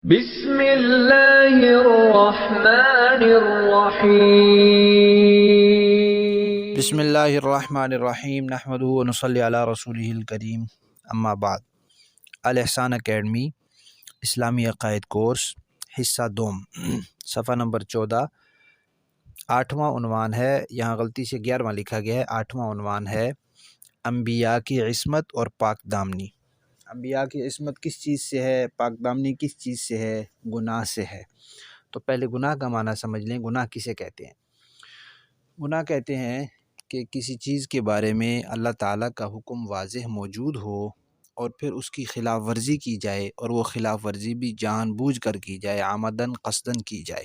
بسم اللہ الرحمن الرحیم۔ بسم اللہ الرحمن الرحیم نحمدہ و نصلی علی رسولہ الکریم، اما بعد۔ الاحسان اکیڈمی اسلامی عقائد کورس حصہ دوم، صفحہ نمبر 14، 8واں عنوان ہے۔ یہاں غلطی سے 11واں لکھا گیا ہے، 8واں عنوان ہے انبیاء کی عصمت اور پاک دامنی۔ انبیاء کی عصمت کس چیز سے ہے، پاک دامنی کس چیز سے ہے؟ گناہ سے ہے۔ تو پہلے گناہ کا معنی سمجھ لیں۔ گناہ کسے کہتے ہیں؟ گناہ کہتے ہیں کہ کسی چیز کے بارے میں اللہ تعالیٰ کا حکم واضح موجود ہو اور پھر اس کی خلاف ورزی کی جائے، اور وہ خلاف ورزی بھی جان بوجھ کر کی جائے، عمدن قصدن کی جائے۔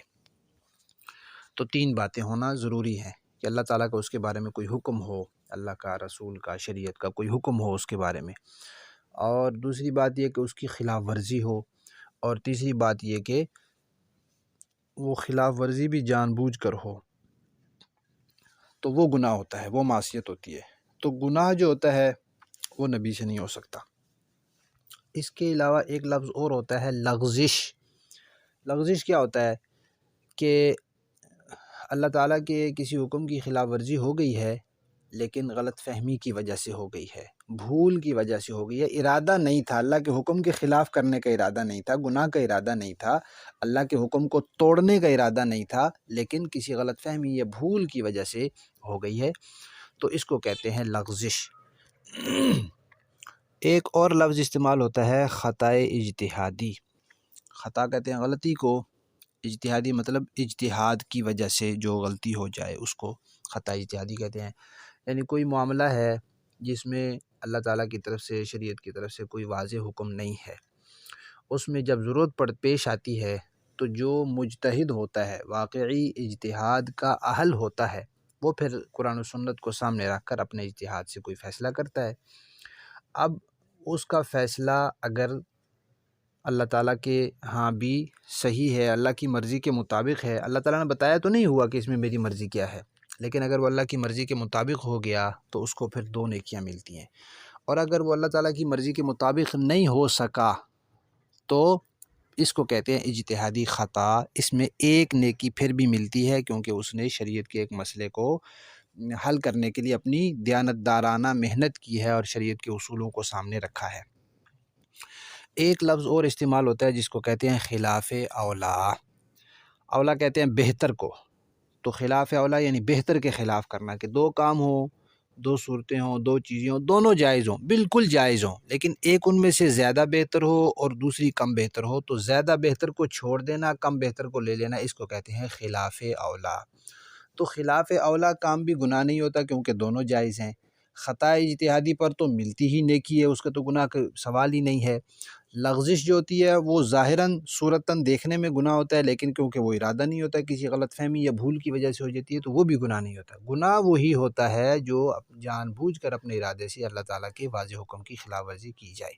تو 3 باتیں ہونا ضروری ہیں کہ اللہ تعالیٰ کا اس کے بارے میں کوئی حکم ہو، اللہ کا، رسول کا، شریعت کا کوئی حکم ہو اس کے بارے میں، اور دوسری بات یہ کہ اس کی خلاف ورزی ہو، اور تیسری بات یہ کہ وہ خلاف ورزی بھی جان بوجھ کر ہو، تو وہ گناہ ہوتا ہے، وہ معصیت ہوتی ہے۔ تو گناہ جو ہوتا ہے وہ نبی سے نہیں ہو سکتا۔ اس کے علاوہ ایک لفظ اور ہوتا ہے لغزش۔ لغزش کیا ہوتا ہے کہ اللہ تعالیٰ کے کسی حکم کی خلاف ورزی ہو گئی ہے، لیکن غلط فہمی کی وجہ سے ہو گئی ہے، بھول کی وجہ سے ہو گئی ہے، ارادہ نہیں تھا، اللہ کے حکم کے خلاف کرنے کا ارادہ نہیں تھا، گناہ کا ارادہ نہیں تھا، اللہ کے حکم کو توڑنے کا ارادہ نہیں تھا، لیکن کسی غلط فہمی یا بھول کی وجہ سے ہو گئی ہے، تو اس کو کہتے ہیں لغزش۔ ایک اور لفظ استعمال ہوتا ہے خطائے اجتہادی۔ خطا کہتے ہیں غلطی کو، اجتہادی مطلب اجتہاد کی وجہ سے جو غلطی ہو جائے اس کو خطا اجتہادی کہتے ہیں۔ یعنی کوئی معاملہ ہے جس میں اللہ تعالیٰ کی طرف سے، شریعت کی طرف سے کوئی واضح حکم نہیں ہے، اس میں جب ضرورت پیش آتی ہے تو جو مجتہد ہوتا ہے، واقعی اجتہاد کا اہل ہوتا ہے، وہ پھر قرآن و سنت کو سامنے رکھ کر اپنے اجتہاد سے کوئی فیصلہ کرتا ہے۔ اب اس کا فیصلہ اگر اللہ تعالیٰ کے ہاں بھی صحیح ہے، اللہ کی مرضی کے مطابق ہے، اللہ تعالیٰ نے بتایا تو نہیں ہوا کہ اس میں میری مرضی کیا ہے، لیکن اگر وہ اللہ کی مرضی کے مطابق ہو گیا تو اس کو پھر 2 نیکیاں ملتی ہیں، اور اگر وہ اللہ تعالیٰ کی مرضی کے مطابق نہیں ہو سکا تو اس کو کہتے ہیں اجتہادی خطا۔ اس میں 1 نیکی پھر بھی ملتی ہے، کیونکہ اس نے شریعت کے ایک مسئلے کو حل کرنے کے لیے اپنی دیانتدارانہ محنت کی ہے اور شریعت کے اصولوں کو سامنے رکھا ہے۔ ایک لفظ اور استعمال ہوتا ہے جس کو کہتے ہیں خلاف اولا۔ اولا کہتے ہیں بہتر کو، تو خلاف اولا یعنی بہتر کے خلاف کرنا، کہ 2 کام ہوں، 2 صورتیں ہوں، 2 چیزیں ہوں، دونوں جائز ہوں، بالکل جائز ہوں، لیکن ایک ان میں سے زیادہ بہتر ہو اور دوسری کم بہتر ہو، تو زیادہ بہتر کو چھوڑ دینا، کم بہتر کو لے لینا، اس کو کہتے ہیں خلاف اولا۔ تو خلاف اولا کام بھی گناہ نہیں ہوتا کیونکہ دونوں جائز ہیں۔ خطا اجتہادی پر تو ملتی ہی نیکی ہے، اس کا تو گناہ کا سوال ہی نہیں ہے۔ لغزش جو ہوتی ہے وہ ظاہراً صورتاً دیکھنے میں گناہ ہوتا ہے، لیکن کیونکہ وہ ارادہ نہیں ہوتا، کسی غلط فہمی یا بھول کی وجہ سے ہو جاتی ہے، تو وہ بھی گناہ نہیں ہوتا۔ گناہ وہی ہوتا ہے جو جان بوجھ کر اپنے ارادے سے اللہ تعالیٰ کے واضح حکم کی خلاف ورزی کی جائے۔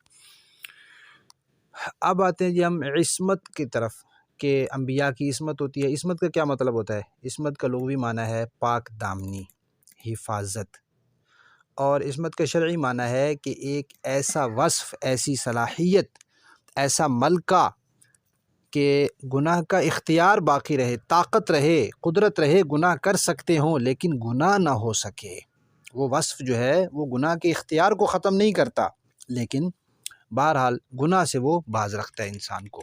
اب آتے ہیں جی ہم عصمت کی طرف، کہ انبیاء کی عصمت ہوتی ہے۔ عصمت کا کیا مطلب ہوتا ہے؟ عصمت کا لغوی معنی ہے پاک دامنی، حفاظت، اور عصمت کا شرعی معنی ہے کہ ایک ایسا وصف، ایسی صلاحیت، ایسا ملکہ کہ گناہ کا اختیار باقی رہے، طاقت رہے، قدرت رہے، گناہ کر سکتے ہوں لیکن گناہ نہ ہو سکے۔ وہ وصف جو ہے وہ گناہ کے اختیار کو ختم نہیں کرتا، لیکن بہرحال گناہ سے وہ باز رکھتا ہے انسان کو۔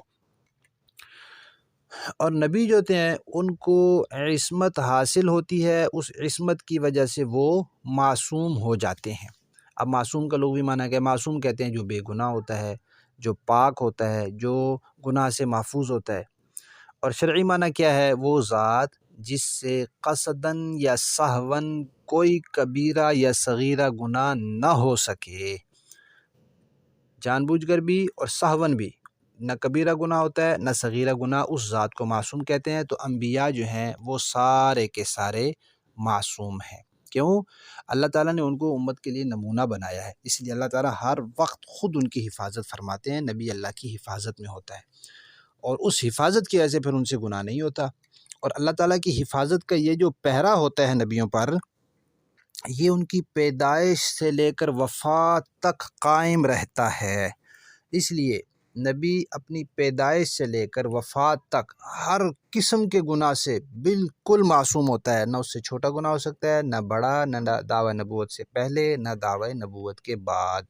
اور نبی جو ہوتے ہیں ان کو عصمت حاصل ہوتی ہے، اس عصمت کی وجہ سے وہ معصوم ہو جاتے ہیں۔ اب معصوم کا لغوی معنی کیا ہے؟ معصوم کہتے ہیں جو بے گناہ ہوتا ہے، جو پاک ہوتا ہے، جو گناہ سے محفوظ ہوتا ہے۔ اور شرعی معنی کیا ہے؟ وہ ذات جس سے قصداً یا سہواً کوئی کبیرہ یا صغیرہ گناہ نہ ہو سکے، جان بوجھ کر بھی اور سہواً بھی، نہ کبیرہ گناہ ہوتا ہے نہ صغیرہ گناہ، اس ذات کو معصوم کہتے ہیں۔ تو انبیاء جو ہیں وہ سارے کے سارے معصوم ہیں۔ کیوں؟ اللہ تعالیٰ نے ان کو امت کے لیے نمونہ بنایا ہے، اس لیے اللہ تعالیٰ ہر وقت خود ان کی حفاظت فرماتے ہیں۔ نبی اللہ کی حفاظت میں ہوتا ہے، اور اس حفاظت کی وجہ سے پھر ان سے گناہ نہیں ہوتا۔ اور اللہ تعالیٰ کی حفاظت کا یہ جو پہرا ہوتا ہے نبیوں پر، یہ ان کی پیدائش سے لے کر وفات تک قائم رہتا ہے۔ اس لیے نبی اپنی پیدائش سے لے کر وفات تک ہر قسم کے گناہ سے بالکل معصوم ہوتا ہے، نہ اس سے چھوٹا گناہ ہو سکتا ہے، نہ بڑا، نہ دعوی نبوت سے پہلے، نہ دعوی نبوت کے بعد۔